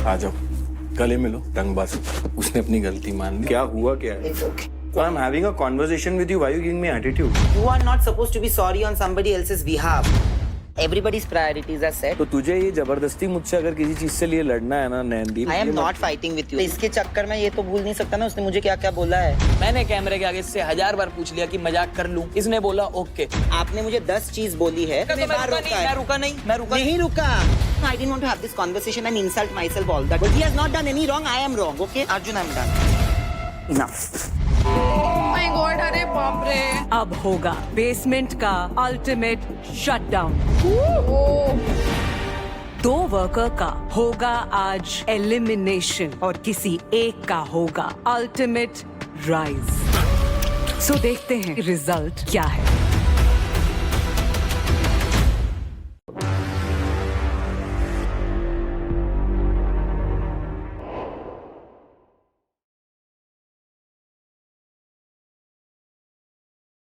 आ जाओ, गले मिलो, टंग बासो। उसने अपनी गलती मान ली। क्या हुआ क्या है? It's okay. So I'm having a conversation with you. Why are you giving me attitude? You are not supposed to be sorry on somebody else's behalf. Everybody's priorities are set. तो तुझे ये जबरदस्ती मुझसे अगर किसी चीज से लिए लड़ना है ना नैनदीप, I am not fighting with you. इसके चक्कर में ये तो भूल नहीं सकता ना उसने मुझे क्या क्या बोला है। मैंने कैमरे के आगे इससे 1000 बार पूछ लिया कि मजाक कर लूं, इसने बोला ओके। आपने मुझे 10 चीज बोली है। मैं रुका नहीं। नहीं रुका। I didn't want to have this conversation and insult myself all that. But he has not done any wrong. I am wrong. Okay, Arjun, I'm done. Enough. My God, अरे बाप रे। अब होगा बेसमेंट का अल्टीमेट शटडाउन। 2 वर्कर का होगा आज elimination और किसी एक का होगा अल्टीमेट राइज। सो देखते हैं रिजल्ट क्या है।